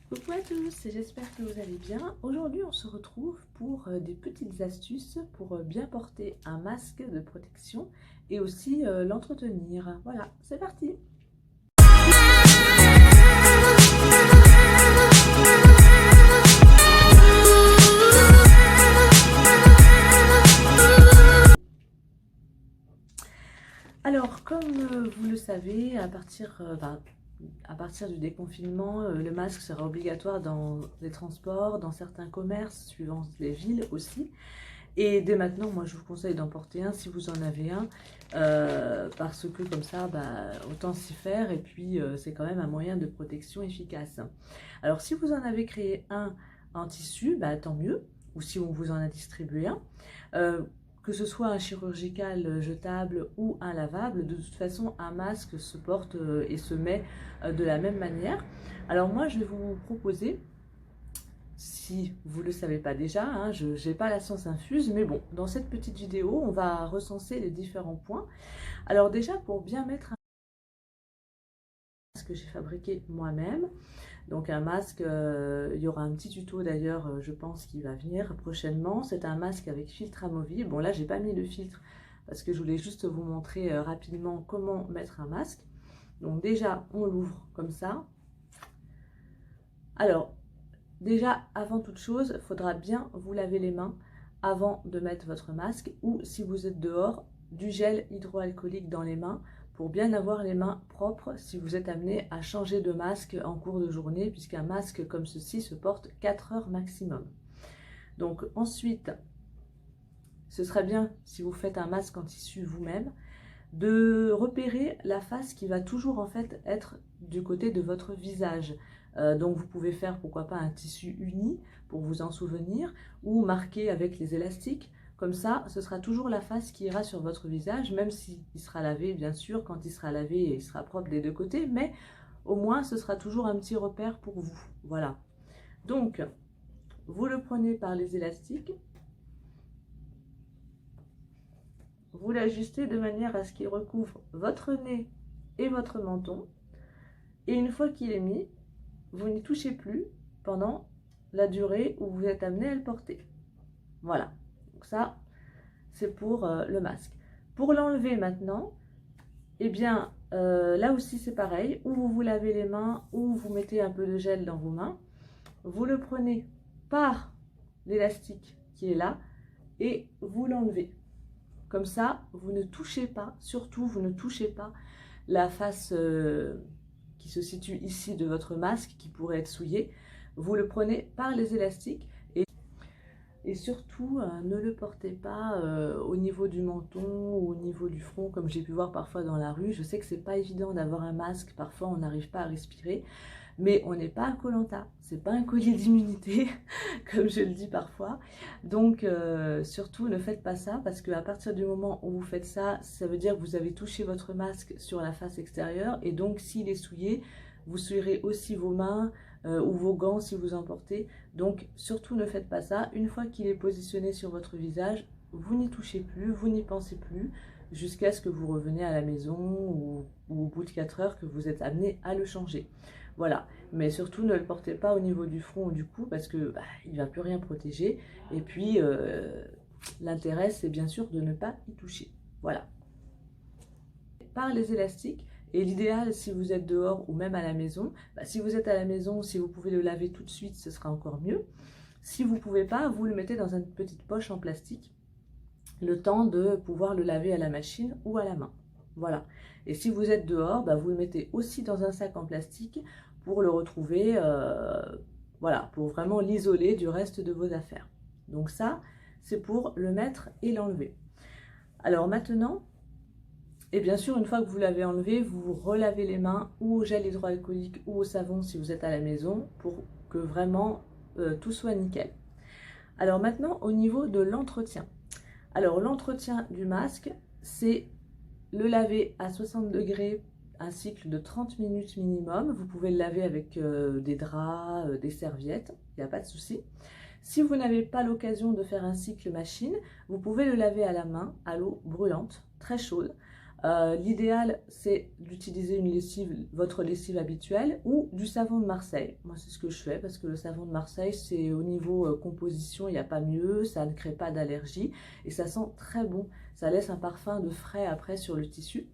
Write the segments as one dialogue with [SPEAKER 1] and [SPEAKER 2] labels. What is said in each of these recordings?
[SPEAKER 1] Coucou à tous, j'espère que vous allez bien. Aujourd'hui, on se retrouve pour des petites astuces pour bien porter un masque de protection et aussi l'entretenir. Voilà, c'est parti! Alors, comme vous le savez, à partir du déconfinement, le masque sera obligatoire dans les transports, dans certains commerces, suivant les villes aussi. Et dès maintenant, moi, je vous conseille d'en porter un si vous en avez un, parce que comme ça, autant s'y faire. Et puis, c'est quand même un moyen de protection efficace. Alors, si vous en avez créé un en tissu, tant mieux. Ou si on vous en a distribué un. Que ce soit un chirurgical jetable ou un lavable, de toute façon, un masque se porte et se met de la même manière. Alors moi, je vais vous proposer, si vous ne le savez pas déjà, hein, je n'ai pas la science infuse, mais bon, dans cette petite vidéo, on va recenser les différents points. Alors déjà, pour bien mettre un masque que j'ai fabriqué moi-même, donc un masque, il y aura un petit tuto d'ailleurs, je pense, qui va venir prochainement. C'est un masque avec filtre amovible. Bon là, j'ai pas mis le filtre parce que je voulais juste vous montrer rapidement comment mettre un masque. Donc déjà, on l'ouvre comme ça. Alors, déjà, avant toute chose, il faudra bien vous laver les mains avant de mettre votre masque, ou si vous êtes dehors, du gel hydroalcoolique dans les mains pour bien avoir les mains propres si vous êtes amené à changer de masque en cours de journée, puisqu'un masque comme ceci se porte 4 heures maximum. Donc ensuite, ce serait bien, si vous faites un masque en tissu vous-même, de repérer la face qui va toujours en fait être du côté de votre visage. Donc vous pouvez faire pourquoi pas un tissu uni pour vous en souvenir, ou marquer avec les élastiques. Comme ça, ce sera toujours la face qui ira sur votre visage, même s'il sera lavé, bien sûr, quand il sera lavé, il sera propre des deux côtés, mais au moins ce sera toujours un petit repère pour vous. Voilà. Donc, vous le prenez par les élastiques, vous l'ajustez de manière à ce qu'il recouvre votre nez et votre menton. Et une fois qu'il est mis, vous n'y touchez plus pendant la durée où vous êtes amené à le porter. Voilà, donc ça, c'est pour le masque. Pour l'enlever maintenant, eh bien, là aussi c'est pareil, ou vous vous lavez les mains, ou vous mettez un peu de gel dans vos mains. Vous le prenez par l'élastique qui est là, et vous l'enlevez. Comme ça, vous ne touchez pas, surtout vous ne touchez pas la face qui se situe ici de votre masque, qui pourrait être souillée. Vous le prenez par les élastiques et surtout ne le portez pas au niveau du menton ou au niveau du front, comme j'ai pu voir parfois dans la rue. Je sais que c'est pas évident d'avoir un masque, parfois on n'arrive pas à respirer, mais on n'est pas à Koh-Lanta, c'est pas un collier d'immunité comme je le dis parfois. Donc surtout ne faites pas ça, parce qu'à partir du moment où vous faites ça, ça veut dire que vous avez touché votre masque sur la face extérieure, et donc s'il est souillé, vous souillerez aussi vos mains ou vos gants si vous en portez. Donc surtout ne faites pas ça. Une fois qu'il est positionné sur votre visage, vous n'y touchez plus, vous n'y pensez plus, jusqu'à ce que vous reveniez à la maison ou au bout de 4 heures que vous êtes amené à le changer. Voilà, mais surtout ne le portez pas au niveau du front ou du cou, parce que il ne va plus rien protéger. Et puis l'intérêt, c'est bien sûr de ne pas y toucher. Voilà. Par les élastiques, et l'idéal si vous êtes dehors ou même à la maison, si vous êtes à la maison, si vous pouvez le laver tout de suite, ce sera encore mieux. Si vous ne pouvez pas, vous le mettez dans une petite poche en plastique, le temps de pouvoir le laver à la machine ou à la main. Voilà. Et si vous êtes dehors, vous le mettez aussi dans un sac en plastique pour le retrouver, voilà, pour vraiment l'isoler du reste de vos affaires. Donc ça, c'est pour le mettre et l'enlever. Alors maintenant, et bien sûr, une fois que vous l'avez enlevé, vous relavez les mains ou au gel hydroalcoolique ou au savon si vous êtes à la maison, pour que vraiment tout soit nickel. Alors maintenant, au niveau de l'entretien. Alors l'entretien du masque, c'est le laver à 60 degrés, un cycle de 30 minutes minimum. Vous pouvez le laver avec des draps, des serviettes, il n'y a pas de souci. Si vous n'avez pas l'occasion de faire un cycle machine, vous pouvez le laver à la main, à l'eau brûlante, très chaude, L'idéal, c'est d'utiliser une lessive, votre lessive habituelle ou du savon de Marseille. Moi, c'est ce que je fais parce que le savon de Marseille, c'est au niveau composition, il n'y a pas mieux, ça ne crée pas d'allergie et ça sent très bon. Ça laisse un parfum de frais après sur le tissu.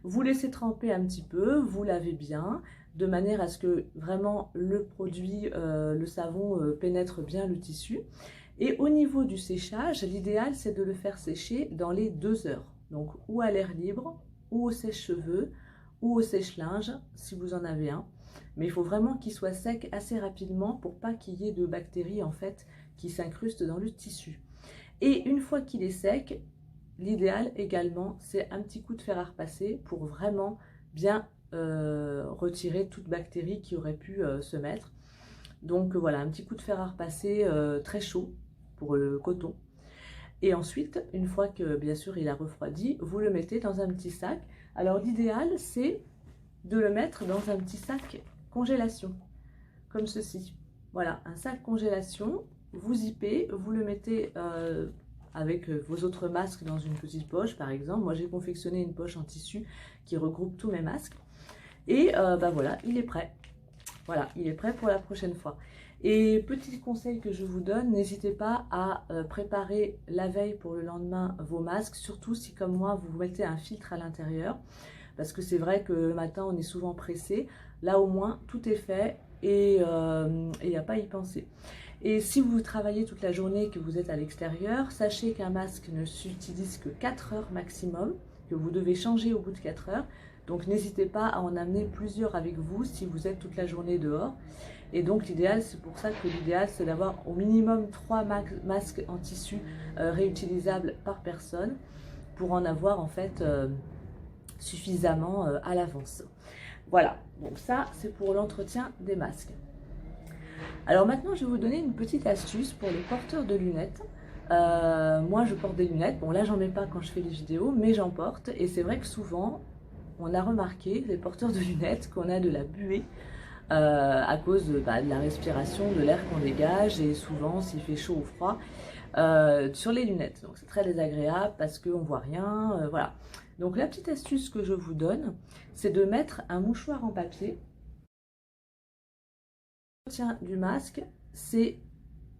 [SPEAKER 1] Vous laissez tremper un petit peu, vous lavez bien, de manière à ce que vraiment le produit, le savon pénètre bien le tissu. Et au niveau du séchage, l'idéal c'est de le faire sécher dans les 2 heures. Donc ou à l'air libre, ou au sèche-cheveux, ou au sèche-linge, si vous en avez un. Mais il faut vraiment qu'il soit sec assez rapidement pour pas qu'il y ait de bactéries en fait qui s'incrustent dans le tissu. Et une fois qu'il est sec, l'idéal également, c'est un petit coup de fer à repasser pour vraiment bien retirer toute bactérie qui aurait pu se mettre. Donc voilà, un petit coup de fer à repasser très chaud pour le coton. Et ensuite, une fois que bien sûr il a refroidi, vous le mettez dans un petit sac. Alors l'idéal, c'est de le mettre dans un petit sac congélation, comme ceci. Voilà, un sac congélation, vous zippez, vous le mettez avec vos autres masques dans une petite poche par exemple. Moi j'ai confectionné une poche en tissu qui regroupe tous mes masques. Et bah voilà, il est prêt. Voilà, il est prêt pour la prochaine fois. Et petit conseil que je vous donne, n'hésitez pas à préparer la veille pour le lendemain vos masques, surtout si comme moi vous mettez un filtre à l'intérieur, parce que c'est vrai que le matin on est souvent pressé. Là au moins tout est fait et il n'y a pas à y penser. Et si vous travaillez toute la journée et que vous êtes à l'extérieur, sachez qu'un masque ne s'utilise que 4 heures maximum, que vous devez changer au bout de 4 heures. Donc n'hésitez pas à en amener plusieurs avec vous si vous êtes toute la journée dehors. Et donc l'idéal, c'est pour ça que l'idéal, c'est d'avoir au minimum 3 masques en tissu réutilisables par personne pour en avoir en fait suffisamment à l'avance. Voilà, donc ça c'est pour l'entretien des masques. Alors maintenant, je vais vous donner une petite astuce pour les porteurs de lunettes. Moi, je porte des lunettes. Bon, là, j'en mets pas quand je fais les vidéos, mais j'en porte. Et c'est vrai que souvent, on a remarqué, les porteurs de lunettes, qu'on a de la buée à cause de la respiration, de l'air qu'on dégage. Et souvent, s'il fait chaud ou froid, sur les lunettes. Donc, c'est très désagréable parce qu'on voit rien. Voilà. Donc, la petite astuce que je vous donne, c'est de mettre un mouchoir en papier. L'entretien du masque, c'est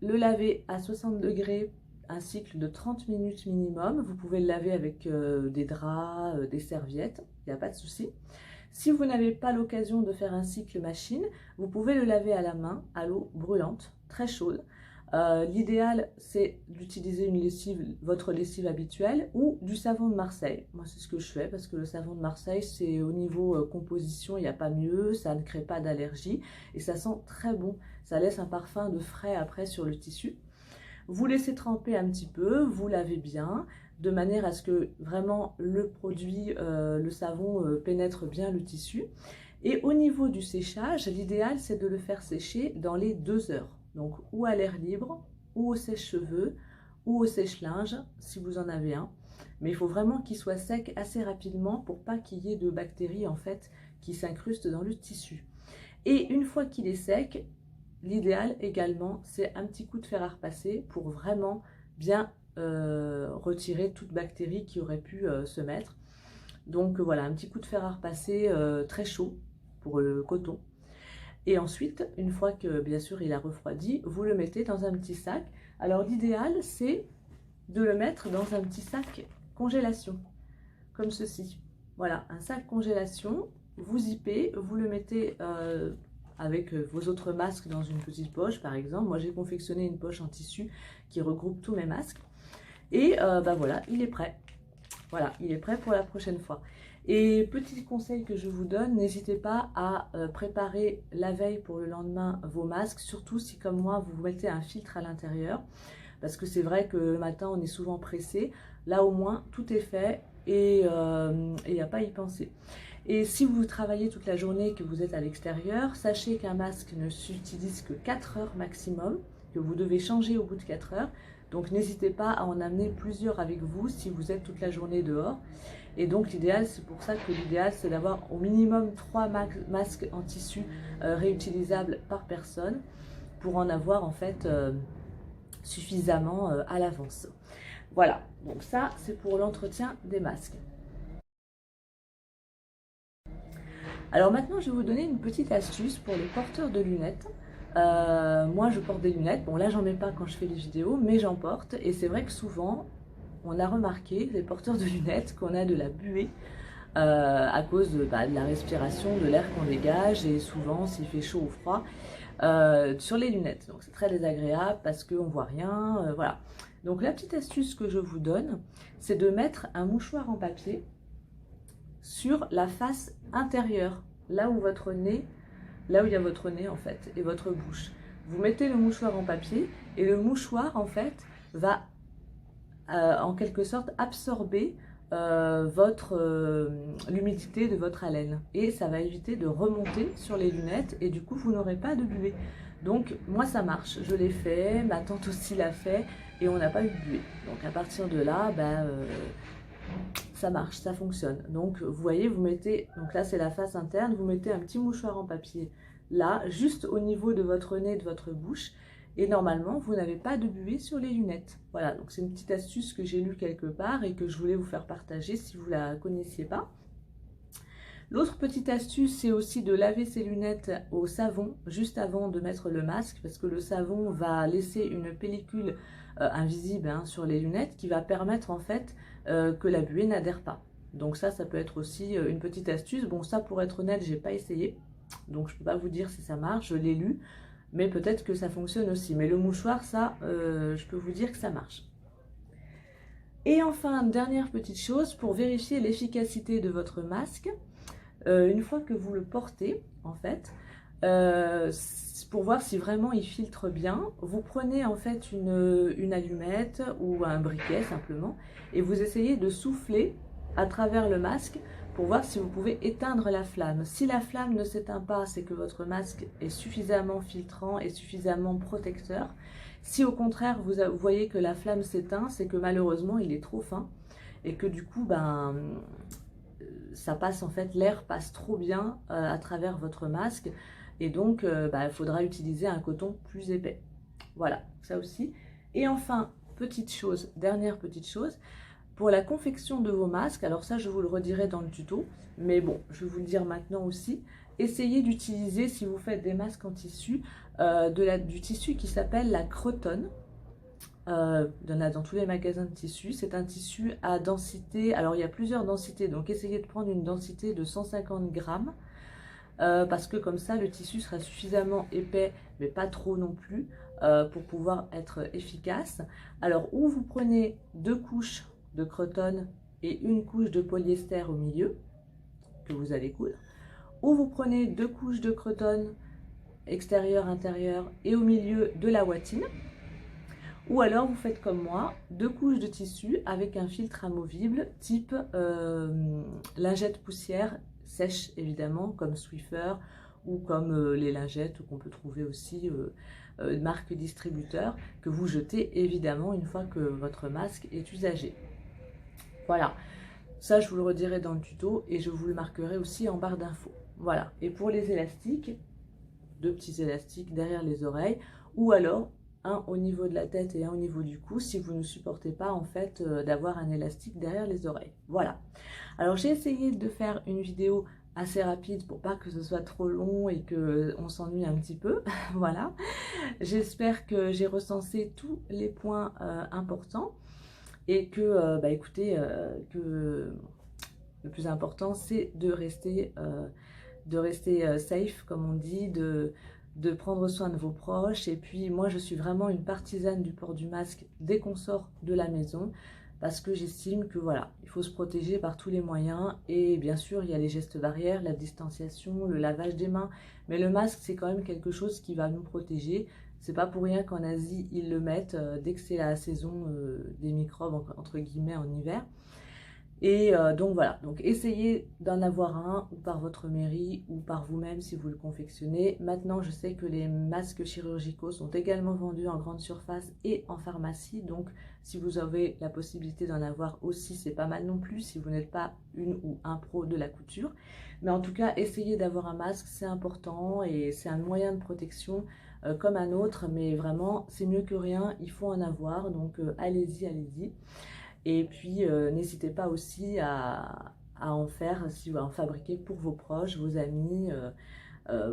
[SPEAKER 1] le laver à 60 degrés, un cycle de 30 minutes minimum. Vous pouvez le laver avec des draps, des serviettes, il n'y a pas de souci. Si vous n'avez pas l'occasion de faire un cycle machine, vous pouvez le laver à la main, à l'eau brûlante, très chaude. L'idéal, c'est d'utiliser une lessive, votre lessive habituelle ou du savon de Marseille. Moi, c'est ce que je fais parce que le savon de Marseille, c'est au niveau composition, il n'y a pas mieux, ça ne crée pas d'allergie et ça sent très bon. Ça laisse un parfum de frais après sur le tissu. Vous laissez tremper un petit peu, vous lavez bien, de manière à ce que vraiment le produit, le savon pénètre bien le tissu. Et au niveau du séchage, l'idéal, c'est de le faire sécher dans les 2 heures. Donc, ou à l'air libre, ou au sèche-cheveux, ou au sèche-linge, si vous en avez un. Mais il faut vraiment qu'il soit sec assez rapidement pour pas qu'il y ait de bactéries en fait qui s'incrustent dans le tissu. Et une fois qu'il est sec, l'idéal également, c'est un petit coup de fer à repasser pour vraiment bien retirer toute bactérie qui aurait pu se mettre. Donc voilà, un petit coup de fer à repasser très chaud pour le coton. Et ensuite, une fois que bien sûr il a refroidi, vous le mettez dans un petit sac. Alors l'idéal, c'est de le mettre dans un petit sac congélation, comme ceci. Voilà, un sac congélation, vous zippez, vous le mettez avec vos autres masques dans une petite poche par exemple. Moi j'ai confectionné une poche en tissu qui regroupe tous mes masques. Et bah voilà, il est prêt. Voilà, il est prêt pour la prochaine fois. Et petit conseil que je vous donne, n'hésitez pas à préparer la veille pour le lendemain vos masques, surtout si comme moi vous mettez un filtre à l'intérieur, parce que c'est vrai que le matin on est souvent pressé. Là au moins tout est fait et il n'y a pas à y penser. Et si vous travaillez toute la journée et que vous êtes à l'extérieur, sachez qu'un masque ne s'utilise que 4 heures maximum, que vous devez changer au bout de 4 heures. Donc n'hésitez pas à en amener plusieurs avec vous si vous êtes toute la journée dehors. Et donc l'idéal, c'est pour ça que l'idéal, c'est d'avoir au minimum 3 masques en tissu réutilisables par personne pour en avoir en fait suffisamment à l'avance. Voilà, donc ça c'est pour l'entretien des masques. Alors maintenant, je vais vous donner une petite astuce pour les porteurs de lunettes. Moi, je porte des lunettes. Bon, là, j'en mets pas quand je fais les vidéos, mais j'en porte. Et c'est vrai que souvent, on a remarqué, les porteurs de lunettes, qu'on a de la buée à cause de la respiration, de l'air qu'on dégage. Et souvent, s'il fait chaud ou froid, sur les lunettes. Donc, c'est très désagréable parce qu'on voit rien. Voilà. Donc, la petite astuce que je vous donne, c'est de mettre un mouchoir en papier sur la face intérieure, là où votre nez, là où il y a votre nez en fait, et votre bouche. Vous mettez le mouchoir en papier et le mouchoir en fait va en quelque sorte absorber l'humidité de votre haleine et ça va éviter de remonter sur les lunettes et du coup vous n'aurez pas de buée. Donc moi ça marche, je l'ai fait, ma tante aussi l'a fait et on n'a pas eu de buée. Donc à partir de là, ça marche, ça fonctionne. Donc vous voyez, vous mettez, donc là c'est la face interne, vous mettez un petit mouchoir en papier là, juste au niveau de votre nez, de votre bouche, et normalement vous n'avez pas de buée sur les lunettes. Voilà, donc c'est une petite astuce que j'ai lue quelque part et que je voulais vous faire partager si vous ne la connaissiez pas. L'autre petite astuce, c'est aussi de laver ses lunettes au savon juste avant de mettre le masque, parce que le savon va laisser une pellicule invisible sur les lunettes qui va permettre en fait que la buée n'adhère pas. Donc ça peut être aussi une petite astuce. Bon, ça pour être honnête, j'ai pas essayé, donc je peux pas vous dire si ça marche, je l'ai lu, mais peut-être que ça fonctionne aussi. Mais le mouchoir, ça, je peux vous dire que ça marche. Et enfin, dernière petite chose, pour vérifier l'efficacité de votre masque, une fois que vous le portez, en fait, pour voir si vraiment il filtre bien, vous prenez en fait une allumette ou un briquet simplement et vous essayez de souffler à travers le masque pour voir si vous pouvez éteindre la flamme. Si la flamme ne s'éteint pas, c'est que votre masque est suffisamment filtrant et suffisamment protecteur. Si au contraire vous voyez que la flamme s'éteint, c'est que malheureusement il est trop fin et que du coup ça passe en fait, l'air passe trop bien à travers votre masque et donc il faudra utiliser un coton plus épais. Voilà, ça aussi. Et enfin, petite chose, dernière petite chose, pour la confection de vos masques, alors ça je vous le redirai dans le tuto, mais bon, je vais vous le dire maintenant aussi, essayez d'utiliser, si vous faites des masques en tissu, du tissu qui s'appelle la cretonne. Il y en a dans tous les magasins de tissus. C'est un tissu à densité, alors il y a plusieurs densités, donc essayez de prendre une densité de 150 grammes parce que comme ça le tissu sera suffisamment épais mais pas trop non plus pour pouvoir être efficace. Alors ou vous prenez 2 couches de cretonne et une couche de polyester au milieu que vous allez coudre, ou vous prenez 2 couches de cretonne extérieure, intérieure et au milieu de la ouatine. Ou alors vous faites comme moi, 2 couches de tissu avec un filtre amovible type lingette poussière sèche évidemment, comme Swiffer ou comme les lingettes qu'on peut trouver aussi marque distributeur, que vous jetez évidemment une fois que votre masque est usagé. Voilà, ça je vous le redirai dans le tuto et je vous le marquerai aussi en barre d'infos. Voilà, et pour les élastiques, 2 petits élastiques derrière les oreilles, ou alors un au niveau de la tête et un au niveau du cou si vous ne supportez pas en fait d'avoir un élastique derrière les oreilles. Voilà. Alors j'ai essayé de faire une vidéo assez rapide pour pas que ce soit trop long et que on s'ennuie un petit peu. Voilà. J'espère que j'ai recensé tous les points importants et que écoutez que le plus important c'est de rester safe comme on dit, de prendre soin de vos proches. Et puis moi je suis vraiment une partisane du port du masque dès qu'on sort de la maison parce que j'estime que voilà, il faut se protéger par tous les moyens et bien sûr il y a les gestes barrières, la distanciation, le lavage des mains, mais le masque c'est quand même quelque chose qui va nous protéger. C'est pas pour rien qu'en Asie ils le mettent dès que c'est la saison des microbes entre guillemets en hiver. Et donc voilà, donc essayez d'en avoir un ou par votre mairie ou par vous-même si vous le confectionnez. Maintenant, je sais que les masques chirurgicaux sont également vendus en grande surface et en pharmacie. Donc si vous avez la possibilité d'en avoir aussi, c'est pas mal non plus si vous n'êtes pas une ou un pro de la couture. Mais en tout cas, essayez d'avoir un masque, c'est important et c'est un moyen de protection comme un autre. Mais vraiment, c'est mieux que rien, il faut en avoir. Donc allez-y, allez-y. Et puis, n'hésitez pas aussi à à en faire, si vous en fabriquer pour vos proches, vos amis.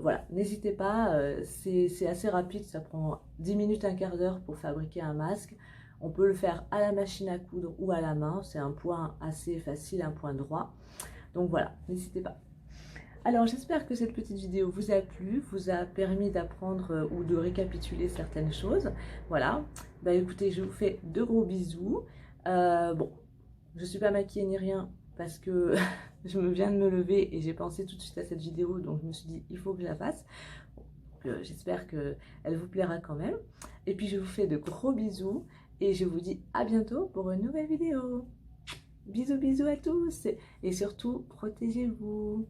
[SPEAKER 1] Voilà, n'hésitez pas, c'est assez rapide, ça prend 10 minutes, un quart d'heure pour fabriquer un masque. On peut le faire à la machine à coudre ou à la main, c'est un point assez facile, un point droit. Donc voilà, n'hésitez pas. Alors j'espère que cette petite vidéo vous a plu, vous a permis d'apprendre ou de récapituler certaines choses. Voilà, bah écoutez, je vous fais de gros bisous. Bon, je ne suis pas maquillée ni rien parce que je me viens de me lever et j'ai pensé tout de suite à cette vidéo, donc je me suis dit il faut que je la fasse. J'espère qu'elle vous plaira quand même. Et puis je vous fais de gros bisous et je vous dis à bientôt pour une nouvelle vidéo. Bisous bisous à tous et surtout protégez-vous.